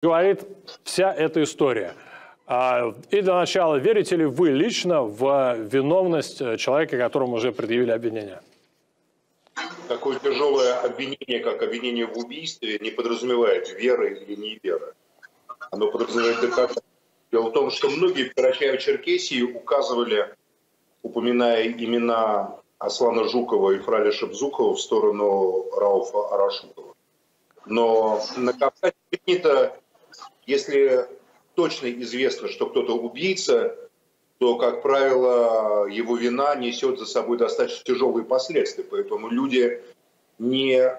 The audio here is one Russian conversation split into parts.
говорит вся эта история? И для начала, верите ли вы лично в виновность человека, которому уже предъявили обвинение? Такое тяжелое обвинение, как обвинение в убийстве, не подразумевает веры или не веры. Оно подразумевает доказательства. Дело в том, что многие в Карачаево-Черкесии указывали, упоминая имена Аслана Жукова и Фраля Шабзукова, в сторону Рауфа Арашукова. Но на Кавказе принято, если точно известно, что кто-то убийца, то, как правило, его вина несет за собой достаточно тяжелые последствия. Поэтому люди не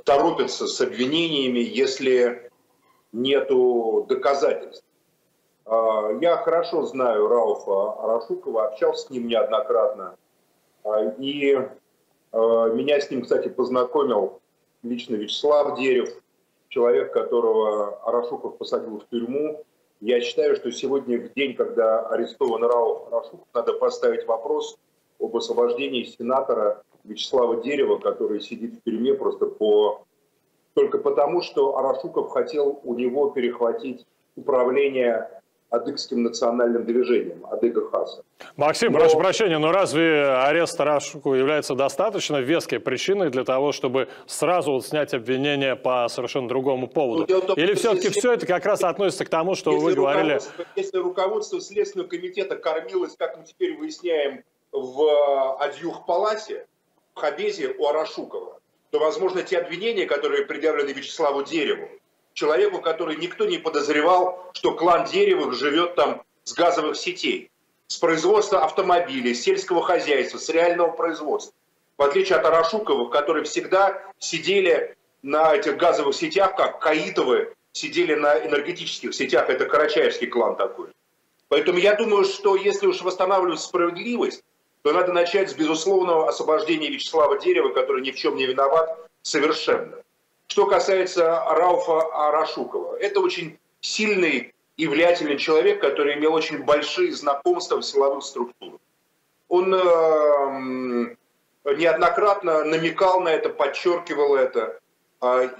торопятся с обвинениями, если нету доказательств. Я хорошо знаю Рауфа Арашукова, общался с ним неоднократно. И меня с ним, кстати, познакомил лично Вячеслав Дерев, человек, которого Арашуков посадил в тюрьму. Я считаю, что сегодня, в день, когда арестован Рауф Арашуков, надо поставить вопрос об освобождении сенатора Вячеслава Дерева, который сидит в тюрьме только потому, что Арашуков хотел у него перехватить управление адыгским национальным движением, Адыга Хаса. Максим, прошу прощения, но разве арест Арашукова является достаточно веской причиной для того, чтобы сразу снять обвинение по совершенно другому поводу? Или все-таки все это как раз относится к тому, что вы говорили... Если руководство Следственного комитета кормилось, как мы теперь выясняем, в Адьюх-Паласе, в Хабезе у Арашукова, то, возможно, те обвинения, которые предъявлены Вячеславу Дереву, человеку, который никто не подозревал, что клан Деревых живет там с газовых сетей, с производства автомобилей, с сельского хозяйства, с реального производства. В отличие от Арашуковых, которые всегда сидели на этих газовых сетях, как Каитовы сидели на энергетических сетях, это карачаевский клан такой. Поэтому я думаю, что если уж восстанавливать справедливость, то надо начать с безусловного освобождения Вячеслава Дерева, который ни в чем не виноват совершенно. Что касается Рауфа Арашукова, это очень сильный и влиятельный человек, который имел очень большие знакомства в силовых структурах. Он неоднократно намекал на это, подчеркивал это.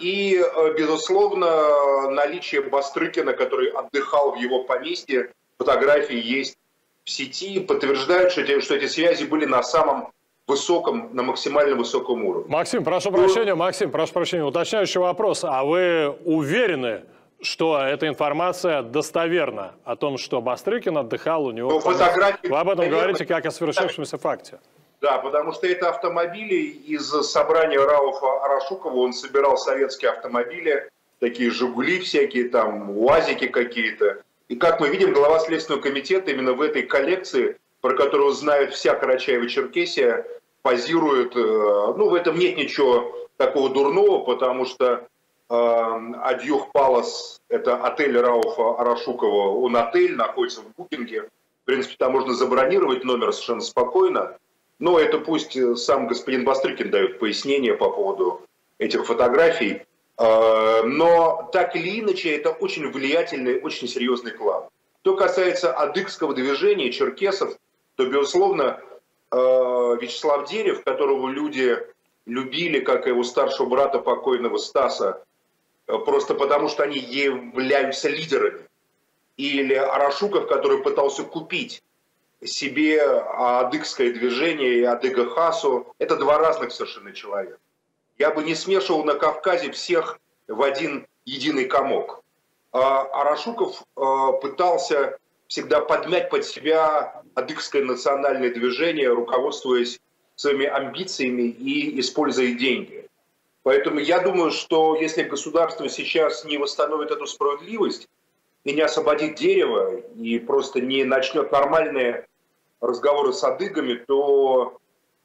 И, безусловно, наличие Бастрыкина, который отдыхал в его поместье, фотографии есть в сети, подтверждают, что эти связи были на самом высоком, на максимально высоком уровне. Максим, прошу прощения, уточняющий вопрос. А вы уверены, что эта информация достоверна о том, что Бастрыкин отдыхал у него? Вы об этом говорите как о совершившемся факте. Да, потому что это автомобили из собрания Рауфа Арашукова. Он собирал советские автомобили, такие «Жигули» всякие, там, УАЗики какие-то. И как мы видим, глава Следственного комитета именно в этой коллекции, про которую знает вся Карачаево-Черкесия, позирует. Ну, в этом нет ничего такого дурного, потому что Адьюх Палас, это отель Рауфа Арашукова, он отель, находится в букинге. В принципе, там можно забронировать номер совершенно спокойно. Но это пусть сам господин Бастрыкин дает пояснение по поводу этих фотографий. Но так или иначе, это очень влиятельный, очень серьезный клан. Что касается адыгского движения, черкесов, то, безусловно, Вячеслав Дерев, которого люди любили, как и его старшего брата покойного Стаса, просто потому что они являются лидерами. Или Арашуков, который пытался купить себе адыгское движение и Адыга Хасу, это два разных совершенно человека. Я бы не смешивал на Кавказе всех в один единый комок. Арашуков пытался всегда подмять под себя адыгское национальное движение, руководствуясь своими амбициями и используя деньги. Поэтому я думаю, что если государство сейчас не восстановит эту справедливость и не освободит Дерева, и просто не начнет нормальные разговоры с адыгами, то,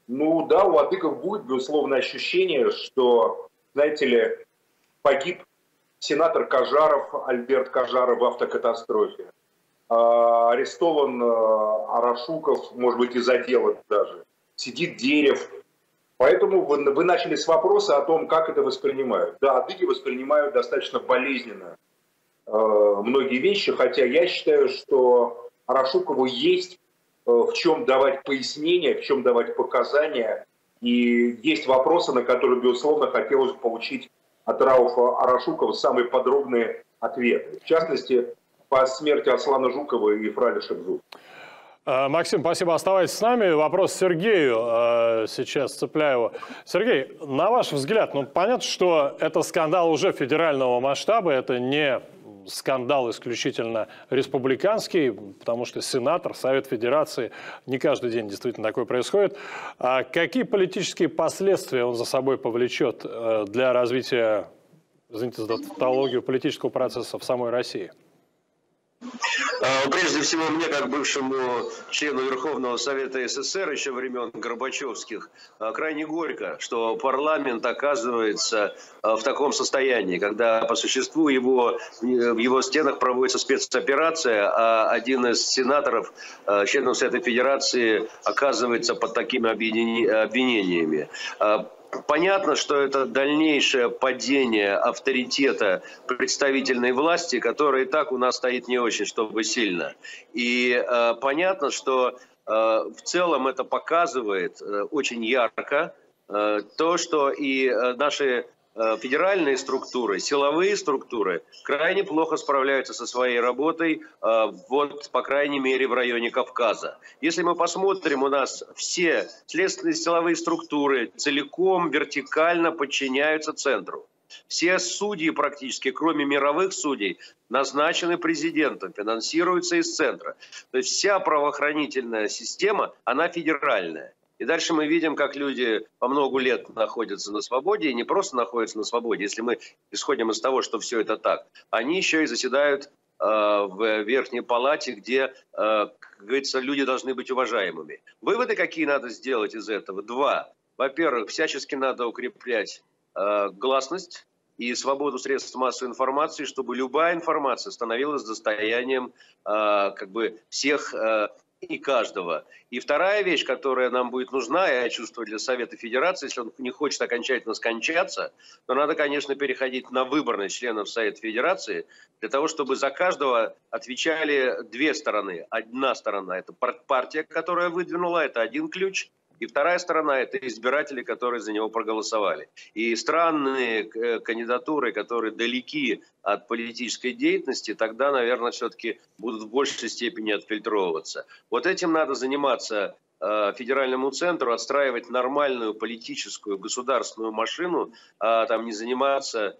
ну да, у адыгов будет, безусловно, ощущение, что, знаете ли, погиб сенатор Кажаров, Альберт Кажаров в автокатастрофе. Арестован Арашуков, может быть, из-за дела даже. Сидит Дерев. Поэтому вы начали с вопроса о том, как это воспринимают. Да, адыги воспринимают достаточно болезненно многие вещи, хотя я считаю, что Арашукову есть в чем давать пояснения, в чем давать показания. И есть вопросы, на которые, безусловно, хотелось бы получить от Рауфа Арашукова самые подробные ответы. В частности, по смерти Аслана Жукова и Фраля Шабзу. Максим, спасибо. Оставайтесь с нами. Вопрос Сергею. Сейчас цепляю его. Сергей, на ваш взгляд, ну понятно, что это скандал уже федерального масштаба, это не скандал исключительно республиканский, потому что сенатор, Совет Федерации, не каждый день действительно такое происходит. А какие политические последствия он за собой повлечет для развития, извините за тавтологию, политического процесса в самой России? Прежде всего, мне, как бывшему члену Верховного Совета СССР еще времен Горбачевских, крайне горько, что парламент оказывается в таком состоянии, когда по существу в его стенах проводится спецоперация, а один из сенаторов, членов Совета Федерации, оказывается под такими обвинениями. Понятно, что это дальнейшее падение авторитета представительной власти, которая и так у нас стоит не очень, чтобы сильно. И понятно, что в целом это показывает очень ярко то, что и наши федеральные структуры, силовые структуры крайне плохо справляются со своей работой, вот, по крайней мере, в районе Кавказа. Если мы посмотрим, у нас все следственные силовые структуры целиком вертикально подчиняются центру. Все судьи практически, кроме мировых судей, назначены президентом, финансируются из центра. То есть вся правоохранительная система, она федеральная. И дальше мы видим, как люди по много лет находятся на свободе, и не просто находятся на свободе, если мы исходим из того, что все это так, они еще и заседают в Верхней Палате, где, как говорится, люди должны быть уважаемыми. Выводы какие надо сделать из этого? Два. Во-первых, всячески надо укреплять гласность и свободу средств массовой информации, чтобы любая информация становилась достоянием всех и каждого. И вторая вещь, которая нам будет нужна, я чувствую, для Совета Федерации, если он не хочет окончательно скончаться, то надо, конечно, переходить на выборность членов Совета Федерации, для того, чтобы за каждого отвечали две стороны. Одна сторона – это партия, которая выдвинула, это один ключ. И вторая сторона – это избиратели, которые за него проголосовали. И странные кандидатуры, которые далеки от политической деятельности, тогда, наверное, все-таки будут в большей степени отфильтровываться. Вот этим надо заниматься федеральному центру, отстраивать нормальную политическую государственную машину, а там не заниматься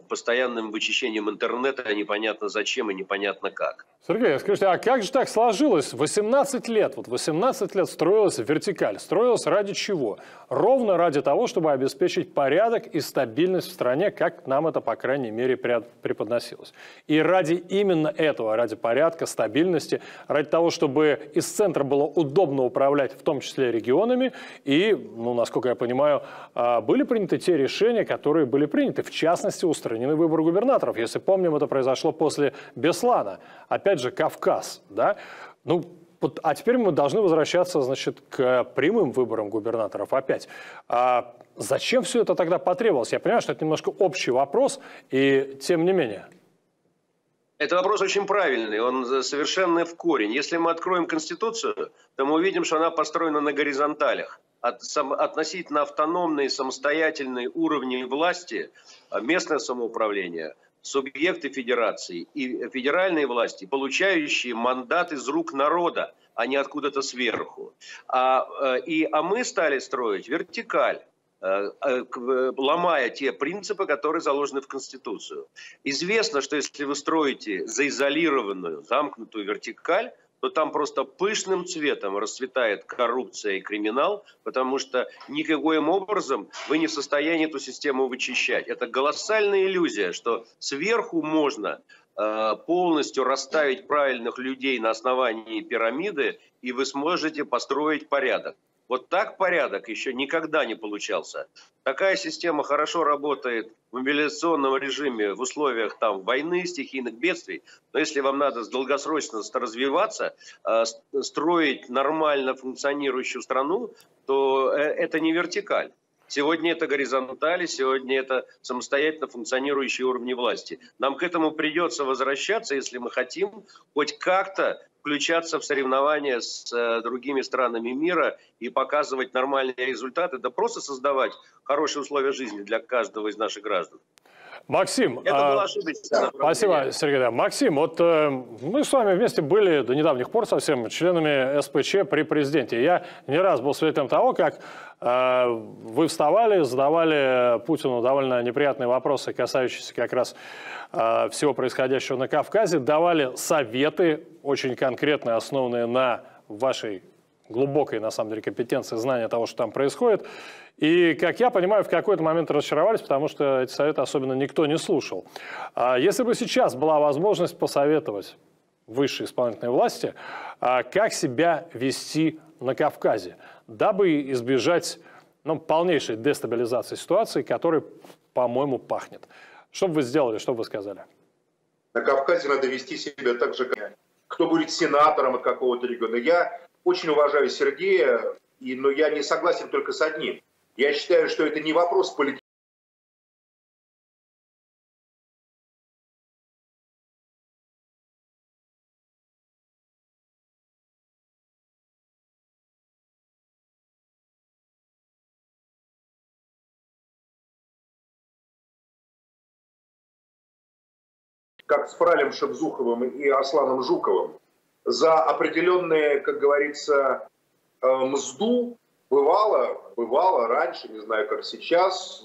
постоянным вычищением интернета, непонятно зачем и непонятно как. Сергей, скажите, а как же так сложилось? 18 лет, вот 18 лет строилась вертикаль. Строилась ради чего? Ровно ради того, чтобы обеспечить порядок и стабильность в стране, как нам это, по крайней мере, преподносилось. И ради именно этого, ради порядка, стабильности, ради того, чтобы из центра было удобно управлять, в том числе регионами, и, ну, насколько я понимаю, были приняты те решения, которые были приняты. В частности, устранены выборы губернаторов. Если помним, это произошло после Беслана. Опять же, Кавказ, да? Ну, а теперь мы должны возвращаться, значит, к прямым выборам губернаторов опять. А зачем все это тогда потребовалось? Я понимаю, что это немножко общий вопрос, и тем не менее. Это вопрос очень правильный, он совершенно в корень. Если мы откроем Конституцию, то мы увидим, что она построена на горизонталях. Относительно автономные, самостоятельные уровни власти, местное самоуправление, субъекты федерации и федеральные власти, получающие мандат из рук народа, а не откуда-то сверху. А мы стали строить вертикаль, ломая те принципы, которые заложены в Конституцию. Известно, что если вы строите заизолированную, замкнутую вертикаль, то там просто пышным цветом расцветает коррупция и криминал, потому что никаким образом вы не в состоянии эту систему вычищать. Это колоссальная иллюзия, что сверху можно полностью расставить правильных людей на основании пирамиды, и вы сможете построить порядок. Вот так порядок еще никогда не получался. Такая система хорошо работает в мобилизационном режиме в условиях там, войны, стихийных бедствий. Но если вам надо долгосрочно развиваться, строить нормально функционирующую страну, то это не вертикаль. Сегодня это горизонтали, сегодня это самостоятельно функционирующие уровни власти. Нам к этому придется возвращаться, если мы хотим хоть как-то включаться в соревнования с другими странами мира и показывать нормальные результаты, да просто создавать хорошие условия жизни для каждого из наших граждан. Максим, Это было ошибочно. спасибо, Сергей. Да. Максим, вот мы с вами вместе были до недавних пор совсем членами СПЧ при президенте. Я не раз был свидетелем того, как вы вставали, задавали Путину довольно неприятные вопросы, касающиеся как раз всего происходящего на Кавказе, давали советы, очень конкретные, основанные на вашей глубокой, на самом деле, компетенции, знания того, что там происходит. И, как я понимаю, в какой-то момент разочаровались, потому что эти советы особенно никто не слушал. Если бы сейчас была возможность посоветовать высшей исполнительной власти, как себя вести на Кавказе, дабы избежать полнейшей дестабилизации ситуации, которой, по-моему, пахнет. Что бы вы сделали, что бы вы сказали? На Кавказе надо вести себя так же, как кто будет сенатором от какого-то региона. Я очень уважаю Сергея, но я не согласен только с одним. Я считаю, что это не вопрос политики. Как с Фралем Шевзуховым и Асланом Жуковым, за определенные, как говорится, мзду, бывало раньше, не знаю, как сейчас,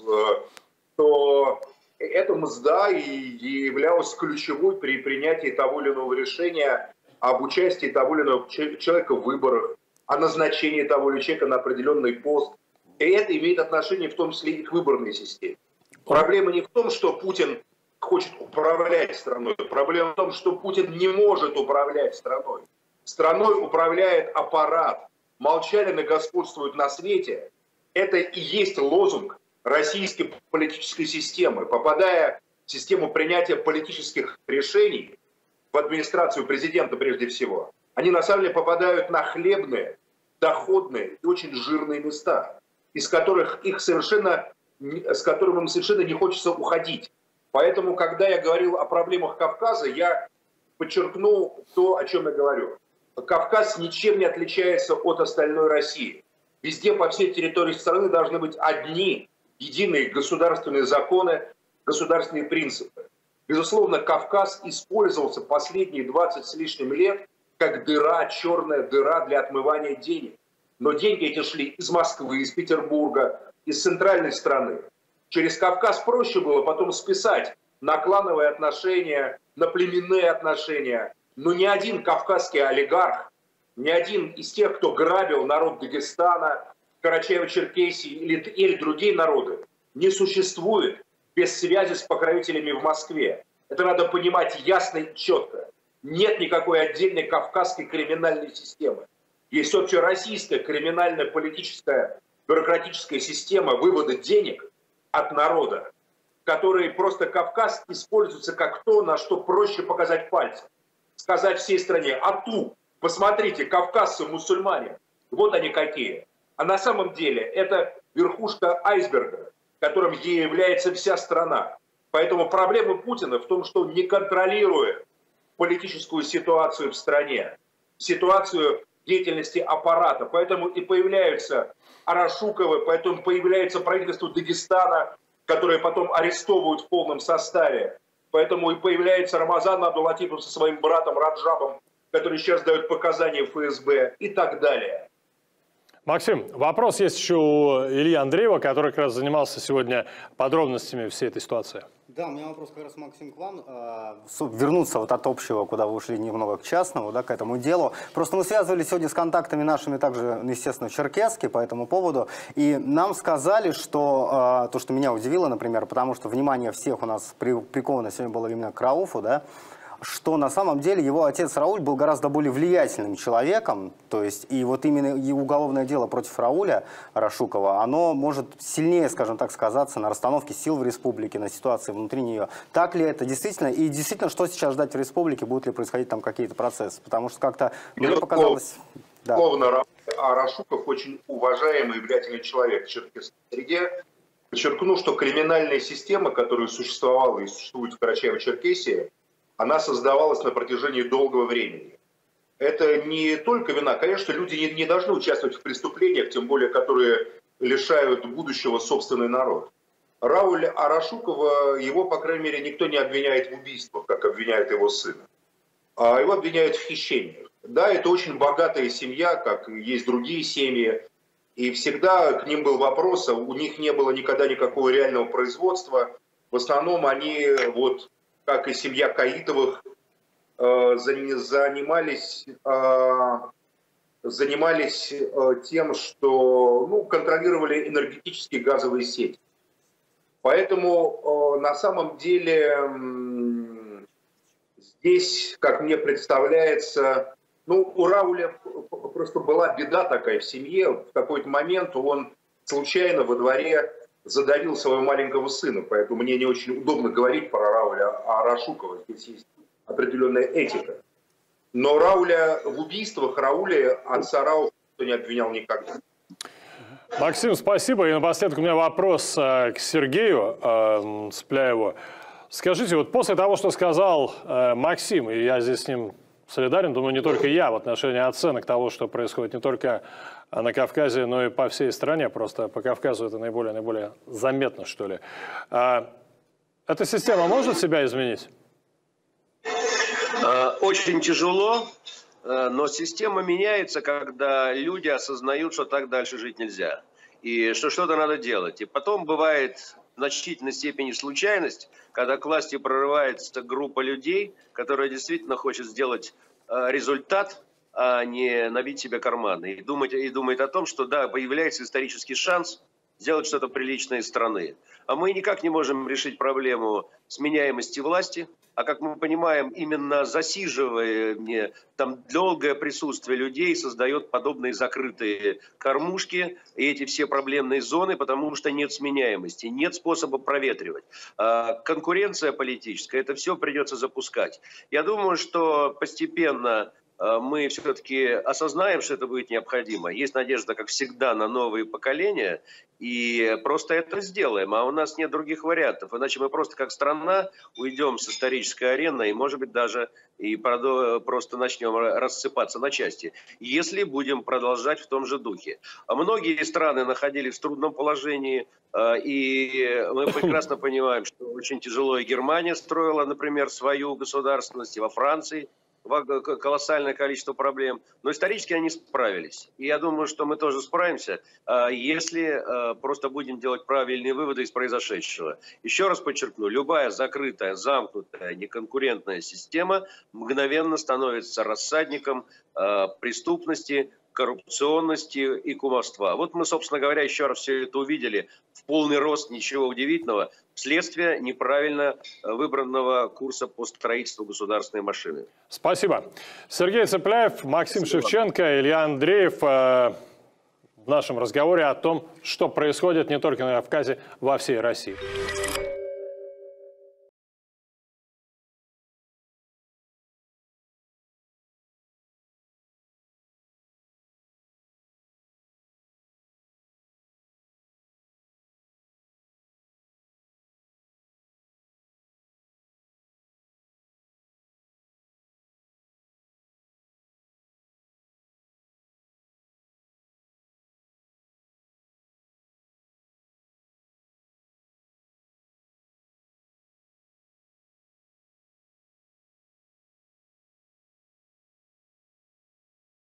то эта мзда и являлась ключевой при принятии того или иного решения об участии того или иного человека в выборах, о назначении того или иного человека на определенный пост. И это имеет отношение в том числе и к выборной системе. Проблема не в том, что Путин хочет управлять страной. Проблема в том, что Путин не может управлять страной. Страной управляет аппарат. Молчалины господствуют на свете. Это и есть лозунг российской политической системы. Попадая в систему принятия политических решений, в администрацию президента прежде всего, они на самом деле попадают на хлебные, доходные и очень жирные места, с которыми им совершенно не хочется уходить. Поэтому, когда я говорил о проблемах Кавказа, я подчеркнул то, о чем я говорю. Кавказ ничем не отличается от остальной России. Везде по всей территории страны должны быть одни единые государственные законы, государственные принципы. Безусловно, Кавказ использовался последние 20 с лишним лет как дыра, черная дыра для отмывания денег. Но деньги эти шли из Москвы, из Петербурга, из центральной страны. Через Кавказ проще было потом списать на клановые отношения, на племенные отношения. Но ни один кавказский олигарх, ни один из тех, кто грабил народ Дагестана, Карачаево-Черкесии или другие народы, не существует без связи с покровителями в Москве. Это надо понимать ясно и четко. Нет никакой отдельной кавказской криминальной системы. Есть общероссийская криминальная, политическая, бюрократическая система вывода денег от народа, который просто Кавказ используется как то, на что проще показать пальцем. Сказать всей стране: ату, посмотрите, кавказцы мусульмане, вот они какие. А на самом деле это верхушка айсберга, которым ей является вся страна. Поэтому проблема Путина в том, что он не контролирует политическую ситуацию в стране, ситуацию деятельности аппарата. Поэтому и появляются Арашуковы, поэтому появляется правительство Дагестана, которое потом арестовывают в полном составе. Поэтому и появляется Рамазан Абдулатипов со своим братом Раджабом, который сейчас дает показания в ФСБ и так далее. Максим, вопрос есть еще у Ильи Андреева, который как раз занимался сегодня подробностями всей этой ситуации. Да, у меня вопрос как раз, Максим, к вам. Вернуться вот от общего, куда вы ушли немного к частному, да, к этому делу. Просто мы связывались сегодня с контактами нашими также, естественно, в Черкесске по этому поводу. И нам сказали, что то, что меня удивило, например, потому что внимание всех у нас приковано сегодня было именно к Рауфу, да, что на самом деле его отец Рауль был гораздо более влиятельным человеком, то есть и вот именно и уголовное дело против Рауля Арашукова, оно может сильнее, скажем так, сказаться на расстановке сил в республике, на ситуации внутри нее. Так ли это действительно? И действительно, что сейчас ждать в республике, будут ли происходить там какие-то процессы? Потому что как-то мне показалось... Безусловно, Арашуков очень уважаемый и влиятельный человек в черкесской среде. Подчеркну, что криминальная система, которая существовала и существует в Карачаево-Черкесии, она создавалась на протяжении долгого времени. Это не только вина. Конечно, люди не должны участвовать в преступлениях, тем более, которые лишают будущего собственный народ. Рауля Арашукова, его, по крайней мере, никто не обвиняет в убийствах, как обвиняет его сына. А его обвиняют в хищениях. Да, это очень богатая семья, как есть другие семьи. И всегда к ним был вопрос, у них не было никогда никакого реального производства. В основном они, вот, как и семья Каитовых, занимались тем, что контролировали энергетические газовые сети. Поэтому на самом деле здесь, как мне представляется, у Рауля просто была беда такая в семье. В какой-то момент он случайно во дворе задавил своего маленького сына. Поэтому мне не очень удобно говорить про Рауля Арашукова. Здесь есть определенная этика. Но Рауля в убийствах, отца Рауля никто не обвинял никогда. Максим, спасибо. И напоследок у меня вопрос к Сергею Цепляеву. Скажите, вот после того, что сказал Максим, и я здесь с ним солидарен, думаю, не только я, в отношении оценок того, что происходит не только на Кавказе, но и по всей стране, просто по Кавказу это наиболее заметно, что ли. Эта система может себя изменить? Очень тяжело, но система меняется, когда люди осознают, что так дальше жить нельзя, и что что-то надо делать. И потом бывает в значительной степени случайность, когда к власти прорывается группа людей, которая действительно хочет сделать результат, а не набить себе карманы. И думает о том, что да, появляется исторический шанс сделать что-то приличное из страны. А мы никак не можем решить проблему сменяемости власти. А как мы понимаем, именно засиживание, там долгое присутствие людей создает подобные закрытые кормушки и эти все проблемные зоны, потому что нет сменяемости, нет способа проветривать. Конкуренция политическая, это все придется запускать. Я думаю, что постепенно мы все-таки осознаем, что это будет необходимо. Есть надежда, как всегда, на новые поколения, и просто это сделаем. А у нас нет других вариантов. Иначе мы просто как страна уйдем с исторической арены и, может быть, даже и просто начнем рассыпаться на части, если будем продолжать в том же духе. А многие страны находились в трудном положении, и мы прекрасно понимаем, что очень тяжело и Германия строила, например, свою государственность, и во Франции колоссальное количество проблем, но исторически они справились. И я думаю, что мы тоже справимся, если просто будем делать правильные выводы из произошедшего. Еще раз подчеркну, любая закрытая, замкнутая, неконкурентная система мгновенно становится рассадником преступности, коррупционности и кумовства. Вот мы, собственно говоря, еще раз все это увидели в полный рост, ничего удивительного, вследствие неправильно выбранного курса по строительству государственной машины. Спасибо. Сергей Цепляев, Максим Шевченко, Илья Андреев в нашем разговоре о том, что происходит не только на Кавказе, во всей России.